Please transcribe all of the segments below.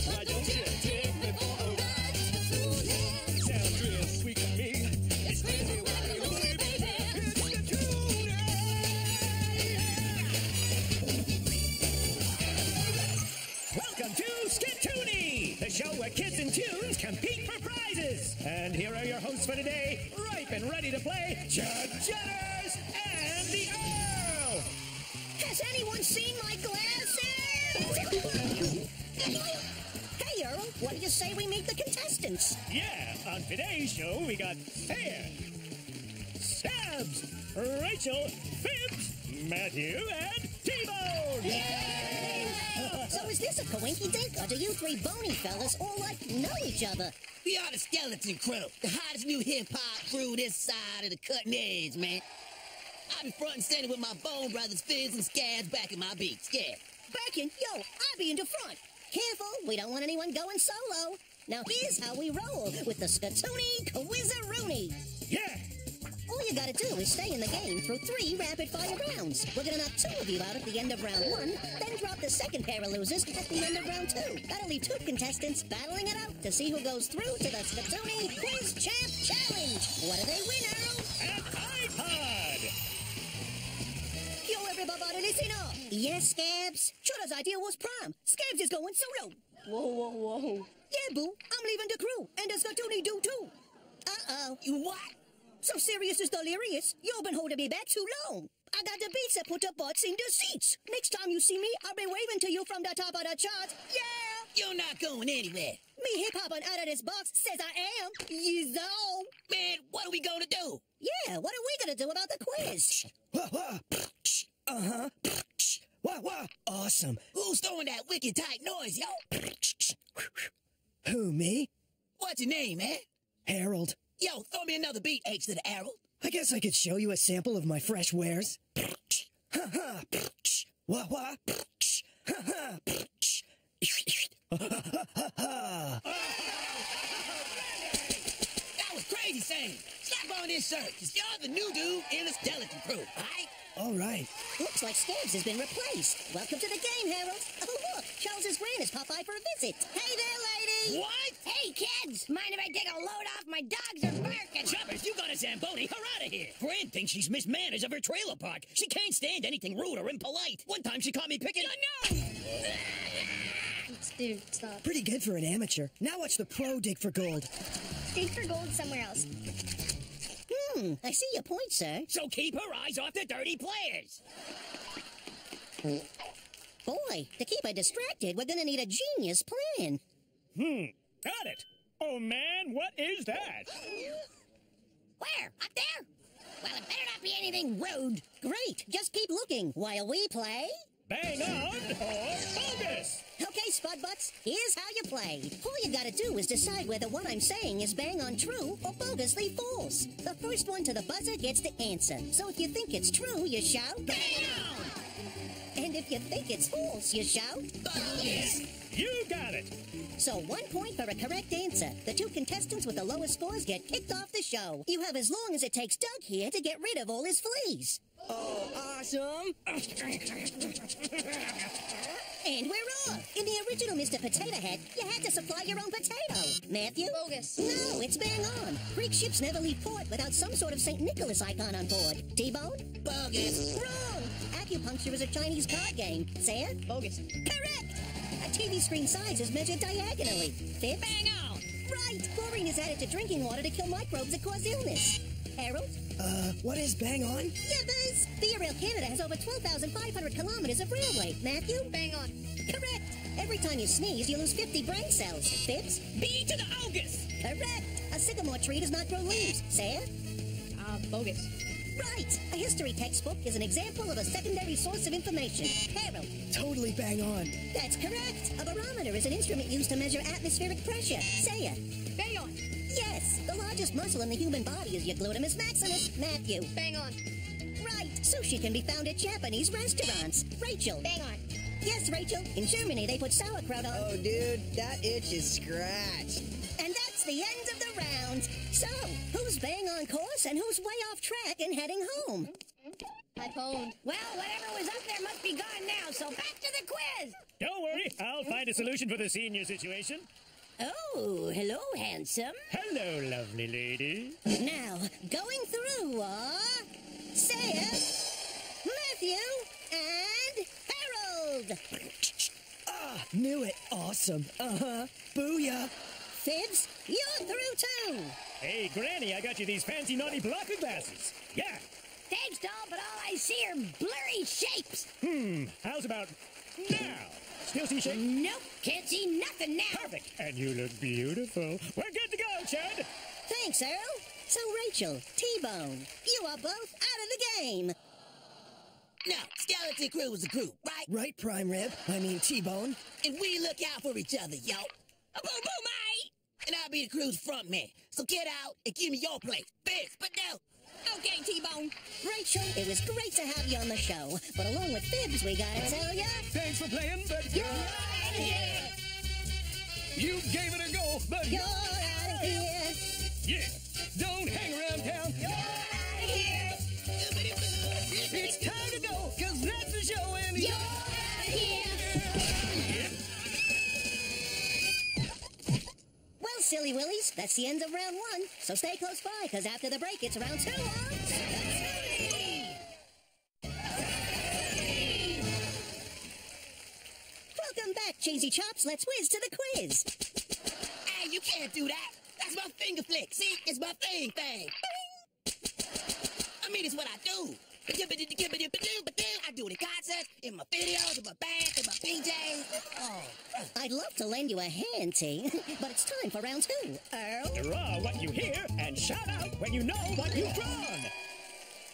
Why don't you take me for a ride? Sounds real sweet to me. It's crazy, wacky, woolly, baby. It's Skatoony. Welcome to Skatoony, the show where kids and tunes compete for prizes. And here are your hosts for today, ripe and ready to play, Judge Jetters and the Earl. Has anyone seen my glasses? Hey, Earl, what do you say we meet the contestants? Yeah, on today's show we got Hair, Stabs, Rachel, Fibs, Matthew, and T-Bone. Yay! So is this a coinky-dink, or do you three bony fellas all know each other? We are the Skeleton Crew, the hottest new hip-hop crew this side of the cutting edge, man. I be front and center with my Bone Brothers, Fizz, and Scabs backing my beats, yeah. Backing? Yo, I be in the front. Careful, we don't want anyone going solo. Now here's how we roll with the Skatoony Quiz-a-rooney. Yeah! All you gotta do is stay in the game through 3 rapid-fire rounds. We're gonna knock 2 of you out at the end of round 1, then drop the second pair of losers at the end of round 2. That'll leave 2 contestants battling it out to see who goes through to the Skatoony Quiz Champ Challenge. What do they win, Earl? An iPod! Yo, everybody, listen up. Yes, Scabs? Shudder's idea was prime. Scabs is going solo. Whoa. Yeah, boo, I'm leaving the crew, and the Skatoony do too. Uh-oh. You what? So serious is delirious. You've been holding me back too long. I got the beats that put the butts in the seats. Next time you see me, I'll be waving to you from the top of the charts. Yeah! You're not going anywhere. Me hip-hopping out of this box says I am. Yeezo. Man, what are we gonna do? Yeah, what are we gonna do about the quiz? Uh-huh. Wah. Awesome. Who's throwing that wicked tight noise, yo? Who, me? What's your name, man? Harold. Yo, throw me another beat, H to the arrow. I guess I could show you a sample of my fresh wares. Wah. That was crazy saying. Slap on this shirt, cause you're the new dude in the Skeleton Crew, alright? All right. Looks like Scabs has been replaced. Welcome to the game, Harold. Oh, look, Charles's gran has popped by for a visit. Hey there, lady. What? Hey, kids! Mind if I take a load off? My dogs are barking. Choppers, you got a Zamboni. Her out of here. Gran thinks she's Miss Manners of her trailer park. She can't stand anything rude or impolite. One time she caught me picking... No! Dude, stop. Pretty good for an amateur. Now watch the pro dig for gold. Dig for gold somewhere else. I see your point, sir. So keep her eyes off the dirty players. Boy, to keep her distracted, we're gonna need a genius plan. Got it. Oh, man, what is that? Where? Up there? Well, it better not be anything rude. Great, just keep looking while we play. Bang on or bogus? Okay, Spud Butts, here's how you play. All you gotta do is decide whether what I'm saying is bang on true or bogusly false. The first one to the buzzer gets the answer. So if you think it's true, you shout, bang on! And if you think it's false, you shout, bogus! You got it. So 1 point for a correct answer. The 2 contestants with the lowest scores get kicked off the show. You have as long as it takes Doug here to get rid of all his fleas. Oh, awesome. And we're off. In the original Mr. Potato Head, you had to supply your own potato. Matthew? Bogus. No, it's bang on. Greek ships never leave port without some sort of St. Nicholas icon on board. T-Bone? Bogus. Wrong. Acupuncture is a Chinese card game. Say it? Bogus. Correct. A TV screen size is measured diagonally. Fifth? Bang on! Right. Chlorine is added to drinking water to kill microbes that cause illness. Harold? What is bang on? Yeah, Buzz. Via Rail Canada has over 12,500 kilometers of railway. Matthew? Bang on. Correct. Every time you sneeze, you lose 50 brain cells. Fibs? B to the August. Correct. A sycamore tree does not grow leaves. Say it? Bogus. Right. A history textbook is an example of a secondary source of information. Harold? Totally bang on. That's correct. A barometer is an instrument used to measure atmospheric pressure. Say it. Bang on. Yes. The largest muscle in the human body is your gluteus maximus. Matthew? Bang on. Right. Sushi can be found at Japanese restaurants. Rachel? Bang on. Yes, Rachel. In Germany, they put sauerkraut on. Oh, dude, that itch is scratched. And that's the end of the round. So, who's bang on course and who's way off track and heading home? I phoned. Well, whatever was up there must be gone now, so back to the quiz. Don't worry, I'll find a solution for the senior situation. Oh, hello, handsome. Hello, lovely lady. Now, going through are Sarah, Matthew, and Harold. Ah, knew it. Awesome. Booyah. Fibs, you're through too. Hey, Granny, I got you these fancy naughty blocker glasses. Yeah. Thanks, doll, but all I see are blurry shapes. How's about now? Still see shape? Nope, can't see nothing now. Perfect. And you look beautiful. We're good to go, Chad. Thanks, Earl. So, Rachel, T-Bone, you are both out of the game. No, Skeleton Crew was a group, right? Right, Prime Rib. I mean T-Bone. And we look out for each other, yo. A boom boom, mate! And I'll be the crew's front man. So get out and give me your place. Fix, but no. Okay, T-Bone. Rachel, it was great to have you on the show. But along with Fibs, we gotta tell ya, Thanks for playing, but you're out of here. you gave it a go, but You're out of here. yeah. Don't hang around town. You're out of here. It's time to go, cause that's the show and You're out of here. Well, silly willies, that's the end of round one. So stay close by, because after the break, it's round two on Skatoony. Welcome back, Cheesy Chops. Let's whiz to the quiz. Hey, you can't do that. That's my finger flick. See, it's my thing. I mean, it's what I do. I do it in concerts, in my videos, in my band, in my PJs. Oh. I'd love to lend you a hand, T, but it's time for round two. Earl? Draw what you hear and shout out when you know what you've drawn.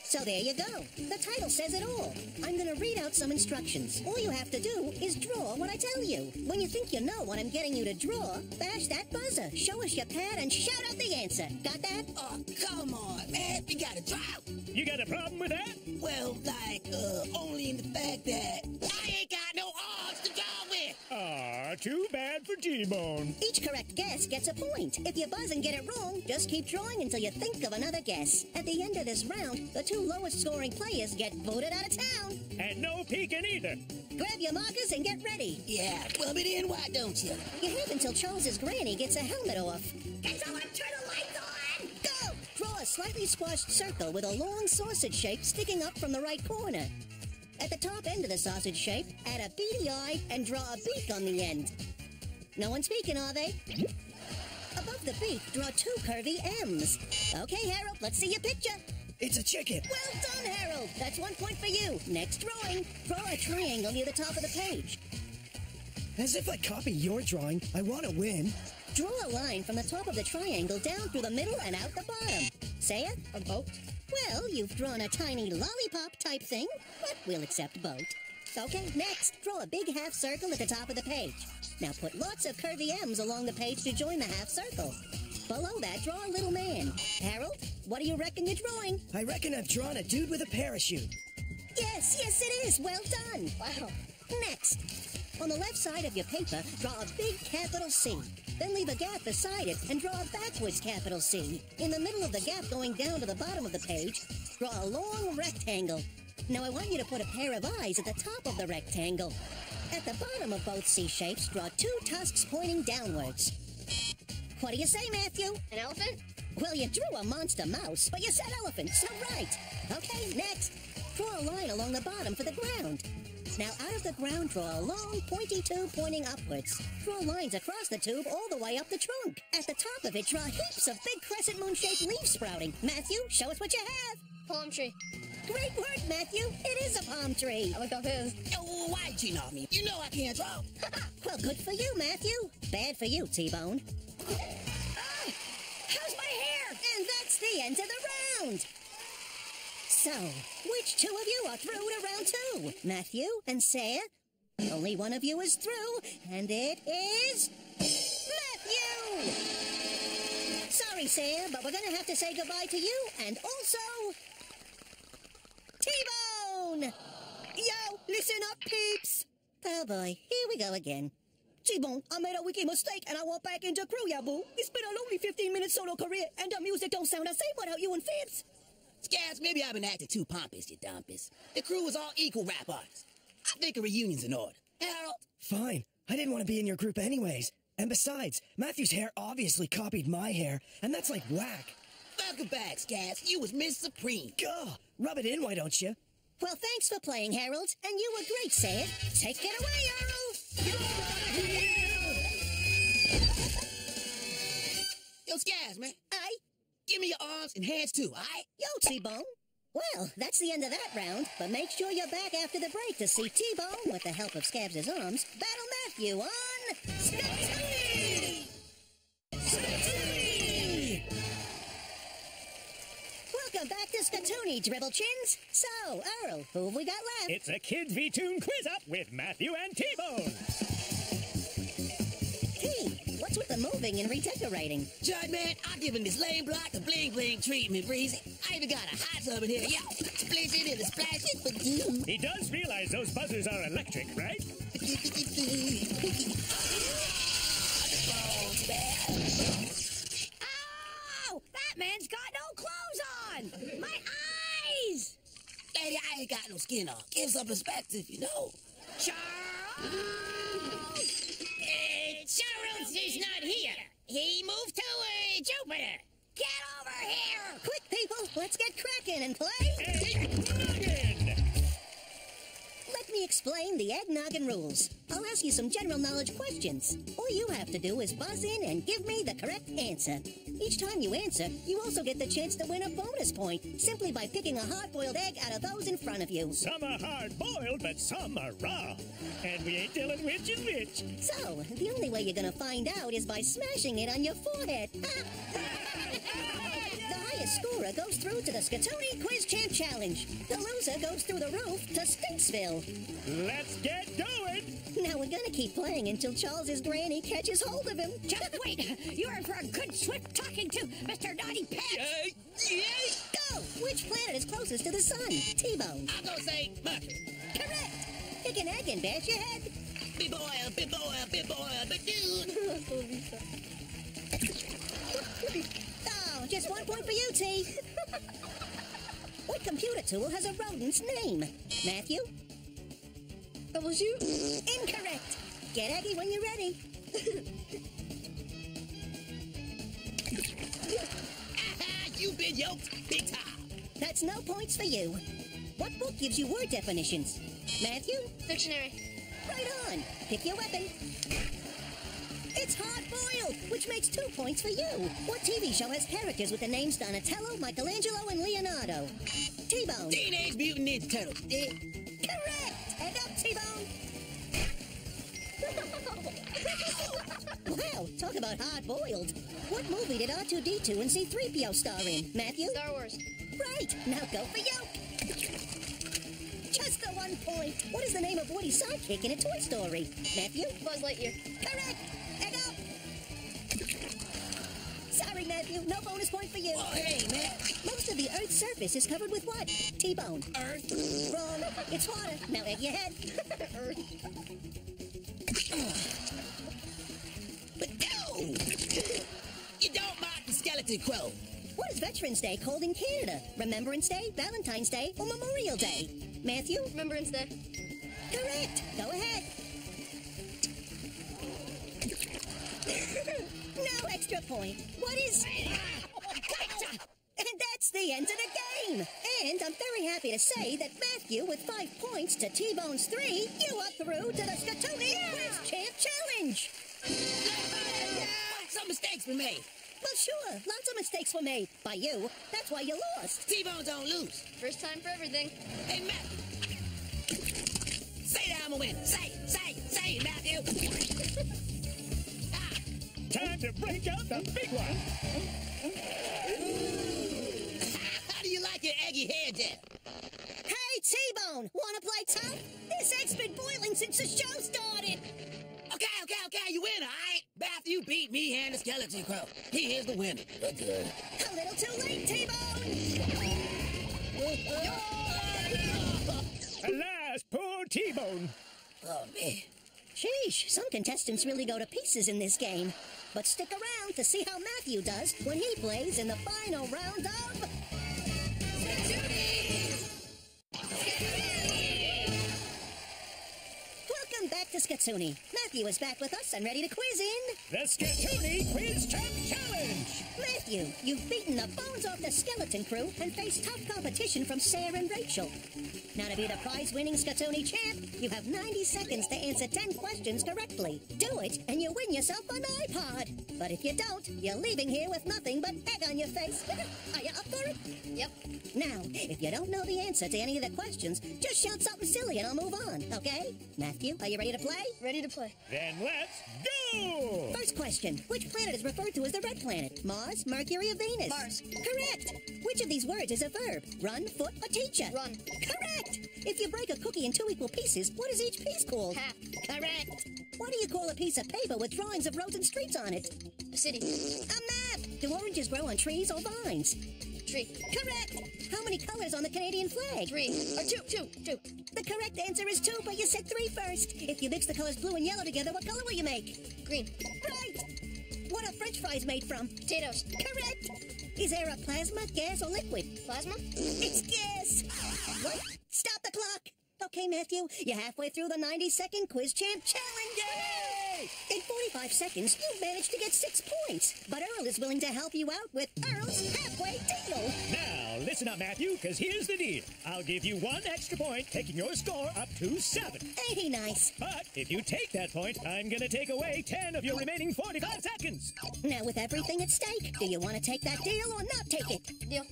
So there you go. The title says it all. I'm going to read out some instructions. All you have to do is draw what I tell you. When you think you know what I'm getting you to draw, bash that buzzer, show us your pad, and shout out the answer. Got that? Oh, come on, man. We gotta draw. You got a problem with that? Well, only in the fact that I ain't got no arms to draw with. Ah, too bad for T-Bone. Each correct guess gets a point. If you buzz and get it wrong, just keep drawing until you think of another guess. At the end of this round, the two lowest scoring players get voted out of town. And no peeking either. Grab your markers and get ready. Yeah, rub it in, why don't you? You have until Charles's granny gets a helmet off. Can someone turn the lights on? Go! Draw a slightly squashed circle with a long sausage shape sticking up from the right corner. At the top end of the sausage shape, add a beady eye and draw a beak on the end. No one's speaking, are they? Above the beak, draw two curvy M's. Okay, Harold, let's see your picture. It's a chicken. Well done, Harold. That's 1 point for you. Next drawing, draw a triangle near the top of the page. As if I copy your drawing, I want to win. Draw a line from the top of the triangle down through the middle and out the bottom. Say it? A boat? Well, you've drawn a tiny lollipop type thing, but we'll accept boat. Okay, next, draw a big half circle at the top of the page. Now put lots of curvy M's along the page to join the half circle. Below that, draw a little man. Harold, what do you reckon you're drawing? I reckon I've drawn a dude with a parachute. Yes, it is. Well done. Wow. Next, on the left side of your paper, draw a big capital C. Then leave a gap beside it and draw a backwards capital C. In the middle of the gap going down to the bottom of the page, draw a long rectangle. Now I want you to put a pair of eyes at the top of the rectangle. At the bottom of both C shapes, draw two tusks pointing downwards. What do you say, Matthew? An elephant? Well, you drew a monster mouse, but you said elephant, so right. Okay, next. Draw a line along the bottom for the ground. Now, out of the ground, draw a long, pointy tube pointing upwards. Draw lines across the tube all the way up the trunk. At the top of it, draw heaps of big crescent moon-shaped leaves sprouting. Matthew, show us what you have. Palm tree. Great work, Matthew. It is a palm tree. I looked up his. Oh, why'd you know me? You know I can't draw. Well, good for you, Matthew. Bad for you, T-Bone. How's my hair? And that's the end of the round. So, which two of you are through to round two? Matthew and Sarah? Only one of you is through, and it is Matthew! Sorry, Sarah, but we're gonna have to say goodbye to you, and also T-Bone! Yo, listen up, peeps. Oh boy, here we go again. T-Bone, I made a wicked mistake and I want back into crew, ya boo. It's been a lonely 15-minute solo career and the music don't sound the same without you and Fibs. Scabs, maybe I've been acting too pompous, you dumpus. The crew was all equal rap artists. I think a reunion's in order. Harold? Fine. I didn't want to be in your group anyways. And besides, Matthew's hair obviously copied my hair, and that's like whack. Welcome back, Scabs. You was Miss Supreme. Gah! Rub it in, why don't you? Well, thanks for playing, Harold. And you were great, Sad. Take it away, Earl. Yo, Scabs, man. Aye? Give me your arms and hands too, alright? Yo, T-Bone. Well, that's the end of that round, but make sure you're back after the break to see T-Bone, with the help of Scabs' arms, battle Matthew on Skatoony! Skatoony! Welcome back to Skatoony, Dribble Chins. So, Earl, who have we got left? It's a Kids V-Tune quiz up with Matthew and T-Bone. T, what's with the moving and redecorating? Judd, man, I'm giving this lame block the bling-bling treatment, Breezy. I even got a hot tub in here. Yo, splish it and splash it for you. He does realize those buzzers are electric, right? Oh, that man's got no clothes on. My eyes. Lady, I ain't got no skin on. Give some perspective, you know. Charles! Charles is not here. He moved to Jupiter. Get over here. Quick, people, let's get cracking and play. Eggnoggin! Let me explain the Eggnoggin rules. I'll ask you some general knowledge questions. All you have to do is buzz in and give me the correct answer. Each time you answer, you also get the chance to win a bonus point, simply by picking a hard-boiled egg out of those in front of you. Some are hard-boiled, but some are raw. And we ain't telling which is which. So, the only way you're gonna find out is by smashing it on your forehead. The highest scorer goes through to the Skatoony Quiz Champ Challenge. The loser goes through the roof to Stinksville. Let's get going! Now we're gonna keep playing until Charles's granny catches hold of him. Just wait. You're in for a good swift talking to, Mr. Naughty Pants. Go! Which planet is closest to the sun? T-Bone. I'm gonna say Mercury. Correct. Pick an egg and bash your head. Big boy, big boy, big boy, big dude. Oh, just 1 point for you, T. What computer tool has a rodent's name? Matthew? That was you. Incorrect. Get Aggie when you're ready. You've been yoked big time. That's no points for you. What book gives you word definitions? Matthew? Dictionary. Right on. Pick your weapon. It's hard-boiled, which makes 2 points for you. What TV show has characters with the names Donatello, Michelangelo, and Leonardo? T-Bone. Teenage Mutant Ninja Turtles. Correct. Head up, T-Bone. Wow, talk about hard-boiled. What movie did R2-D2 and C-3PO star in? Matthew? Star Wars. Right. Now go for Yoke. Just the 1 point. What is the name of Woody's sidekick in a Toy Story? Matthew? Buzz Lightyear. Correct. Egg up. Sorry, Matthew. No bonus point for you. Oh, hey, man. Most of the Earth's surface is covered with what? T-bone. Earth. Wrong. It's water. Now egg your head. Earth. But no! You don't mock the skeleton crow. What is Veterans Day called in Canada? Remembrance Day, Valentine's Day, or Memorial Day? Matthew? Remembrance Day. Correct. Go ahead. No extra point. What is... Gotcha! And that's the end of the game. And I'm very happy to say that Matthew, with 5 points to T-Bone's 3, you are through to the Skatoony Quiz Champ Challenge. Some mistakes were made. Well, sure. Lots of mistakes were made. By you. That's why you lost. T-Bone don't lose. First time for everything. Hey, Matthew. Say that I'm a winner. Say it, Matthew. Time to break out the big one! How do you like your eggy hair, Jeff? Hey, T-Bone. Want to play tough? This egg's been boiling since the show started. Okay, you win, all right? Matthew beat me and the skeleton crow. He is the winner. Good. A little too late, T-Bone. Alas, poor T-Bone! Oh, man. Sheesh, some contestants really go to pieces in this game. But stick around to see how Matthew does when he plays in the final round of... Skatoony. Matthew is back with us and ready to quiz in The Skatoony Quiz Chump Challenge! Matthew, you've beaten the bones off the skeleton crew and faced tough competition from Sarah and Rachel. Now to be the prize-winning Skatoony champ, you have 90 seconds to answer 10 questions correctly. Do it, and you win yourself an iPod. But if you don't, you're leaving here with nothing but egg on your face. Are you up for it? Yep. Now, if you don't know the answer to any of the questions, just shout something silly and I'll move on, okay? Matthew, are you ready to play? Ready to play. Then let's go! First question. Which planet is referred to as the red planet? Mars, Mercury, or Venus? Mars. Correct. Which of these words is a verb? Run, foot, or teacher? Run. Correct. If you break a cookie in 2 equal pieces, what is each piece called? Half. Correct. What do you call a piece of paper with drawings of roads and streets on it? City. A map. Do oranges grow on trees or vines? Tree. Correct. How many colors on the Canadian flag? 3. Or 2. The correct answer is 2, but you said 3 first. If you mix the colors blue and yellow together, what color will you make? Green. Right. What are French fries made from? Potatoes. Correct. Is air a plasma, gas, or liquid? Plasma. It's gas. What? Stop the clock. Okay, Matthew, you're halfway through the 90-second Quiz Champ Challenge. Yay! In 45 seconds, you've managed to get 6 points. But Earl is willing to help you out with Earl's halfway deal. Now, listen up, Matthew, because here's the deal. I'll give you 1 extra point, taking your score up to 7. Ain't he nice? But if you take that point, I'm going to take away 10 of your remaining 45 seconds. Now, with everything at stake, do you want to take that deal or not take it? Deal.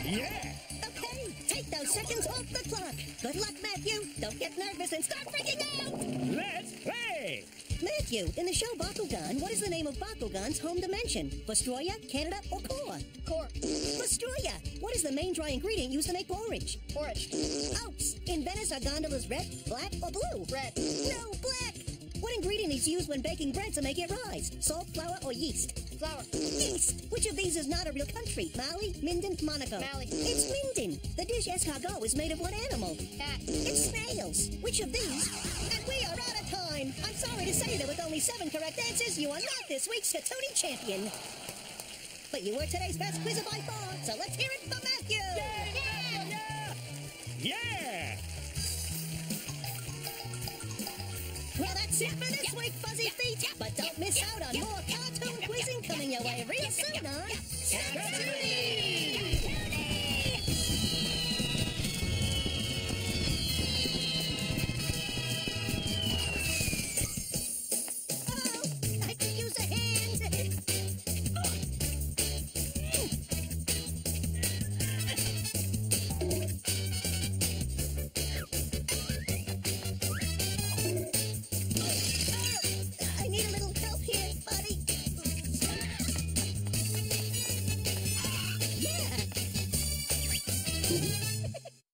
Yeah! Okay, take those seconds off the clock. Good luck, Matthew. Don't get nervous and start freaking out. Let's play! Matthew, in the show Bakugan, what is the name of Bakugan's home dimension? Vestroya, Canada, or Core? Core. Vestroya. What is the main dry ingredient used to make porridge? Porridge. Oats. In Venice, are gondolas red, black, or blue? Red. No, black. What ingredient is used when baking bread to make it rise? Salt, flour, or yeast? Flour. Yeast. Which of these is not a real country? Mali, Minden, Monaco? Mali. It's Minden. The dish escargot is made of what animal? Cat. It's snails. Which of these? And we are out of time. I'm sorry to say that with only 7 correct answers, you are not this week's Skatoony champion. But you were today's best quizzer by far, so let's hear it from Matthew. Yeah! Well, that's it for this week, Fuzzy Feet. But don't miss out on more cartoon quizzing coming your way real soon on Skatoony! Oh, I could use a hand. I need a little help here, buddy. Yeah.